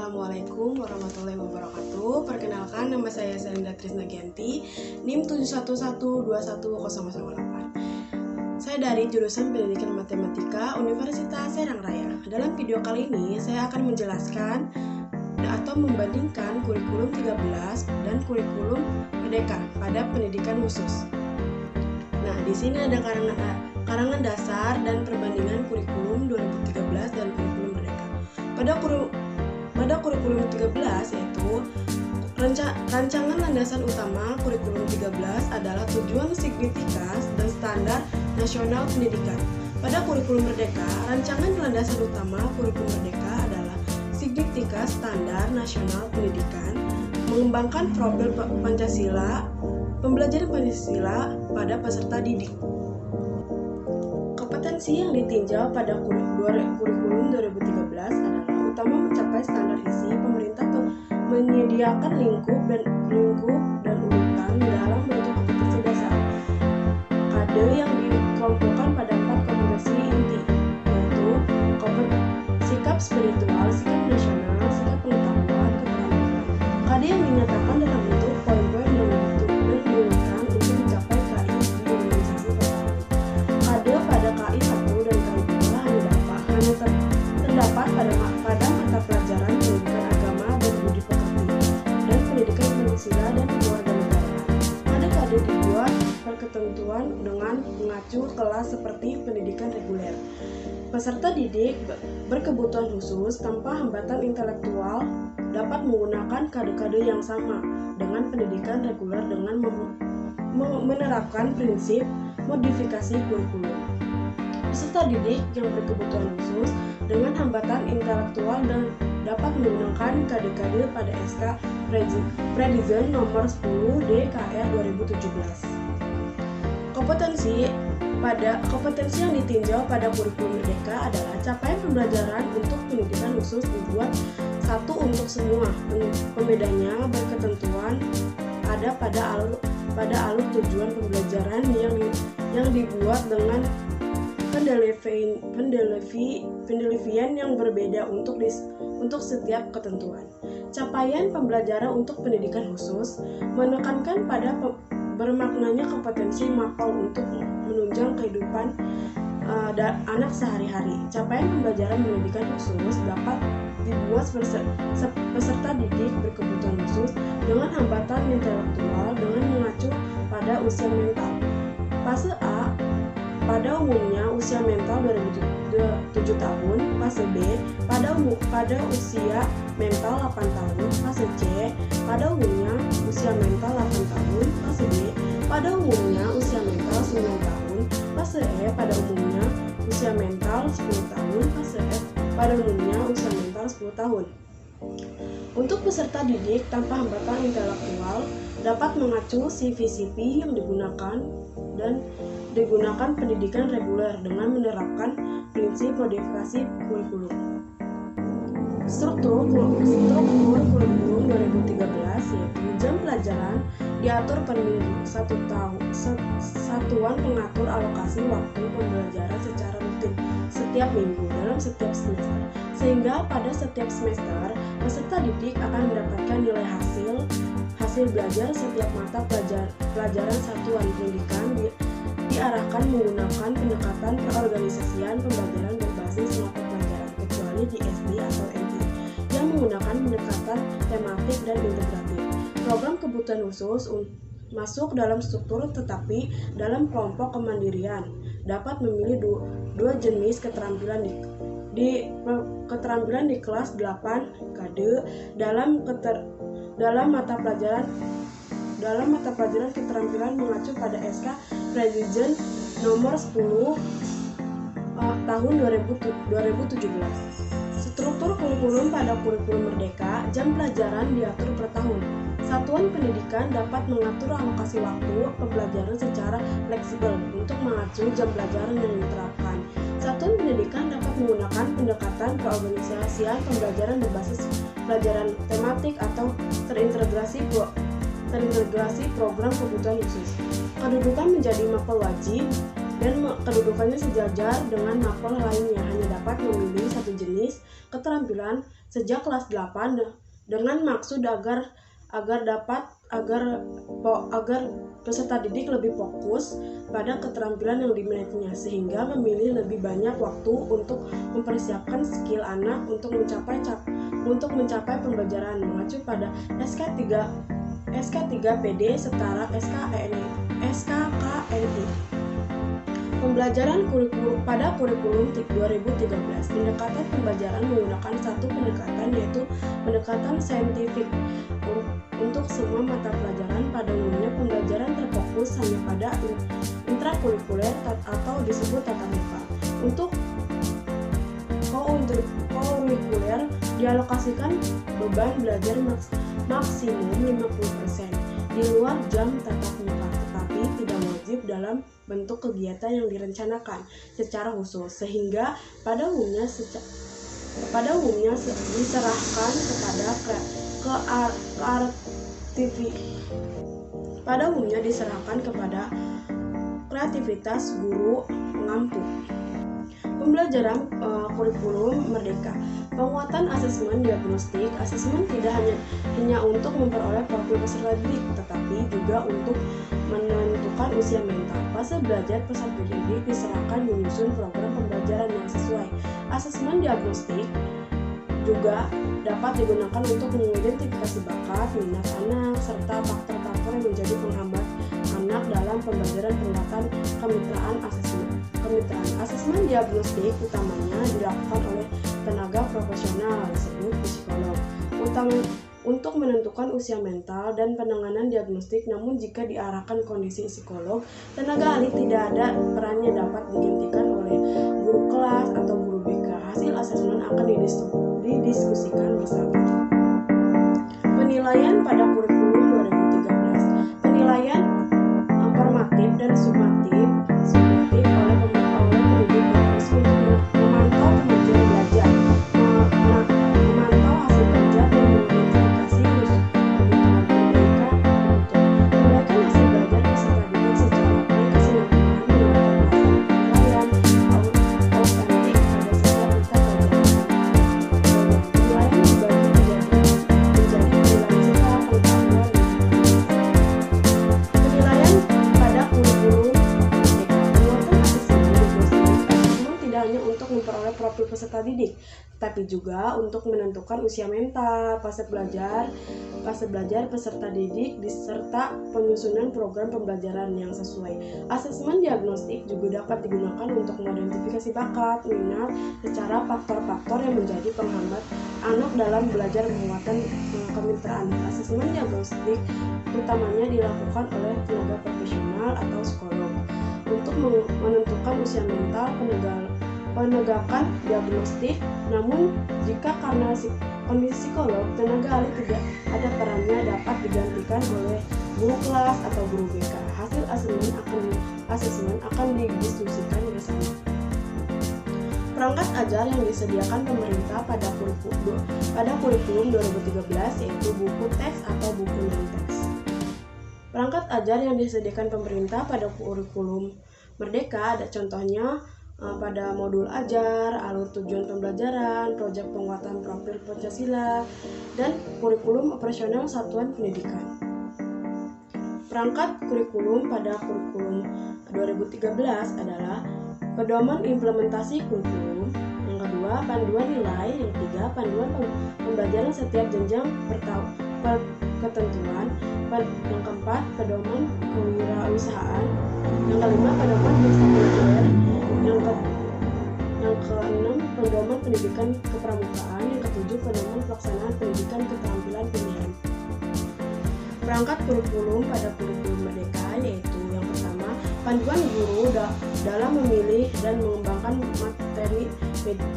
Assalamualaikum warahmatullahi wabarakatuh. Perkenalkan, nama saya Selinda Trisna Gianti, NIM 7112108. Saya dari jurusan Pendidikan Matematika Universitas Serang Raya. Dalam video kali ini, saya akan menjelaskan atau membandingkan kurikulum 13 dan kurikulum Merdeka pada pendidikan khusus. Nah, di sini ada karangan dasar dan perbandingan kurikulum 2013 dan kurikulum Merdeka. Pada kurikulum 13 yaitu rancangan landasan utama kurikulum 13 adalah tujuan signifikas dan standar nasional pendidikan. Pada kurikulum Merdeka, rancangan landasan utama kurikulum Merdeka adalah signifikas standar nasional pendidikan, mengembangkan profil Pancasila, pembelajaran Pancasila pada peserta didik. Kompetensi yang ditinjau pada kurikulum 2013 adalah utama mencapai standar isi. Pemerintah menyediakan lingkup dan urutan dalam bentuk kompetensi dasar. Kade yang dikelompokkan pada 4 kompetensi inti, yaitu sikap spiritual, sikap nasional, sikap pengetahuan, keterampilan. Kade yang dinyatakan dalam bentuk poin-poin dan diurutkan untuk mencapai KI di organisasi pertama. Kade pada KI 1 dan KI 2 hanya terdapat pada mata pelajaran pendidikan agama dan budi pekerti dan pendidikan Pancasila dan kewarganegaraan. Kade dibuat berketentuan dengan mengacu kelas seperti pendidikan reguler. Peserta didik berkebutuhan khusus tanpa hambatan intelektual dapat menggunakan kade-kade yang sama dengan pendidikan reguler dengan menerapkan prinsip modifikasi kurikulum. Peserta didik yang berkebutuhan khusus dengan hambatan intelektual dan dapat menggunakan kade-kade pada SK Predizen nomor 10 DKR 2017. Kompetensi yang ditinjau pada kurikulum Merdeka adalah capaian pembelajaran untuk pendidikan khusus dibuat satu untuk semua. Pembedanya berketentuan ada pada alur tujuan pembelajaran yang dibuat dengan pendelfian yang berbeda untuk setiap ketentuan. Capaian pembelajaran untuk pendidikan khusus menekankan pada bermaknanya kompetensi makro untuk menunjang kehidupan anak sehari-hari. Capaian pembelajaran pendidikan khusus dapat dibuat peserta didik berkebutuhan khusus dengan hambatan intelektual dengan mengacu pada usia mental. Fase A pada umumnya usia mental 7 tahun, fase B pada usia mental 8 tahun, fase C pada umumnya usia mental 8 tahun, fase D pada umumnya usia mental 9 tahun, fase E pada umumnya usia mental 10 tahun, fase F pada umumnya usia mental 10 tahun. Untuk peserta didik tanpa hambatan intelektual dapat mengacu CV-CV yang digunakan pendidikan reguler dengan menerapkan prinsip modifikasi kurikulum. Struktur kurikulum 2013 yaitu jam pelajaran diatur per minggu, satuan pengatur alokasi waktu pembelajaran secara rutin setiap minggu dalam setiap semester, sehingga pada setiap semester peserta didik akan mendapatkan nilai hasil belajar setiap mata pelajaran satuan pendidikan diarahkan menggunakan pendekatan perorganisasian pembelajaran berbasis mata pelajaran kecuali di SD atau MT yang menggunakan pendekatan tematik dan integratif. Program kebutuhan khusus masuk dalam struktur tetapi dalam kelompok kemandirian dapat memilih dua jenis keterampilan keterampilan di kelas 8 KD dalam mata pelajaran keterampilan mengacu pada SK Predizen nomor 10 tahun 2017. Struktur kurikulum pada kurikulum Merdeka, jam pelajaran diatur per tahun. Satuan pendidikan dapat mengatur alokasi waktu pembelajaran secara fleksibel untuk mengacu jam pelajaran yang diterapkan. Satuan pendidikan dapat menggunakan pendekatan perorganisasian pembelajaran berbasis pelajaran tematik atau terintegrasi program kebutuhan khusus. Kedudukan menjadi mapel wajib dan kedudukannya sejajar dengan mapel lainnya, hanya dapat memilih satu jenis keterampilan sejak kelas 8 dengan maksud agar peserta didik lebih fokus pada keterampilan yang dimilikinya, sehingga memilih lebih banyak waktu untuk mempersiapkan skill anak untuk mencapai pembelajaran mengacu pada SK3PD setara SKKNI. Pembelajaran pada kurikulum 2013, pendekatan pembelajaran menggunakan satu pendekatan, yaitu pendekatan saintifik. Untuk semua mata pelajaran, pada umumnya pembelajaran terfokus hanya pada intrakurikuler atau disebut tatap muka. Untuk kurikuler dialokasikan beban belajar maksimum 50% di luar jam tatap muka, tetapi tidak wajib dalam bentuk kegiatan yang direncanakan secara khusus, sehingga pada umumnya diserahkan kepada kreativitas guru pengampu. Pembelajaran kurikulum merdeka. Penguatan asesmen diagnostik. Asesmen tidak hanya untuk memperoleh profil peserta didik, tetapi juga untuk menentukan usia mental. Fase belajar peserta didik diserahkan menyusun program pembelajaran yang sesuai. Asesmen diagnostik juga dapat digunakan untuk mengidentifikasi bakat, minat anak, serta faktor-faktor yang menjadi penghambat anak dalam pembelajaran. Penguatan kemitraan asesmen. Asesmen diagnostik utamanya dilakukan oleh tenaga profesional disebut psikolog untuk menentukan usia mental dan penanganan diagnostik. Namun jika diarahkan kondisi psikolog, tenaga ahli tidak ada perannya dapat digantikan oleh guru kelas atau guru BK. Hasil asesmen akan didiskusikan bersama. Penilaian pada kurikulum 2013. Penilaian formatif dan summatif oleh pendidik berfungsi untuk memantau kemajuan belajar, memantau hasil belajar dan mengidentifikasi kebutuhan mereka. Perbaikan hasil belajar peserta didik secara baik, kesinambungan penilaian autentik pada setiap tingkat pelajaran. Penilaian dibagi menjadi penilaian secara pengetahuan. Penilaian pada kurikulum merdeka. Penguatan asesmen tidak hanya untuk memperoleh profil peserta didik, tetapi juga untuk menentukan usia mental, fase belajar peserta didik, serta penyusunan program pembelajaran yang sesuai. Asesmen diagnostik juga dapat digunakan untuk mengidentifikasi bakat, minat, secara faktor-faktor yang menjadi penghambat anak dalam belajar. Penguatan kemitraan. Asesmen diagnostik utamanya dilakukan oleh tenaga profesional atau psikolog untuk menentukan usia mental, penegakan diagnostik. Namun jika karena kondisi psikolog, tenaga ahli tidak ada perannya, dapat digantikan oleh guru kelas atau guru BK. Hasil asesmen akan didiskusikan bersama. Perangkat ajar yang disediakan pemerintah pada kurikulum 2013, yaitu buku teks atau buku non-teks. Perangkat ajar yang disediakan pemerintah pada kurikulum merdeka ada contohnya pada modul ajar, alur tujuan pembelajaran, proyek penguatan profil Pancasila, dan kurikulum operasional satuan pendidikan. Perangkat kurikulum pada kurikulum 2013 adalah pedoman implementasi kurikulum, yang kedua panduan nilai, yang ketiga panduan pembelajaran setiap jenjang ketentuan, yang keempat pedoman kewirausahaan, yang kelima pedoman ekstrakurikuler, yang keenam pedoman pendidikan kepramukaan, yang ketujuh pedoman pelaksanaan pendidikan keterampilan pilihan. Perangkat kurikulum pada kurikulum merdeka yaitu yang pertama panduan guru dalam memilih dan mengembangkan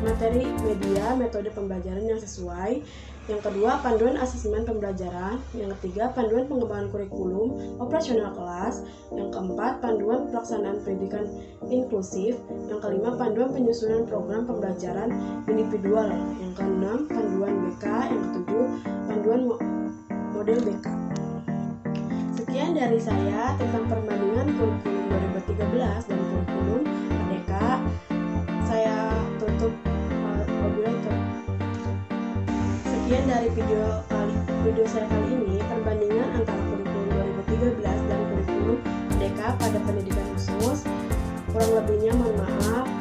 materi media metode pembelajaran yang sesuai. Yang kedua, panduan asesmen pembelajaran. Yang ketiga, panduan pengembangan kurikulum operasional kelas. Yang keempat, panduan pelaksanaan pendidikan inklusif. Yang kelima, panduan penyusunan program pembelajaran individual. Yang keenam, panduan BK. Yang ketujuh, panduan model BK. Sekian dari saya tentang perbandingan kurikulum 2013 dan kurikulum Sekian dari video saya kali ini, perbandingan antara kurikulum 2013 dan kurikulum Merdeka pada pendidikan khusus. Kurang lebihnya mohon maaf.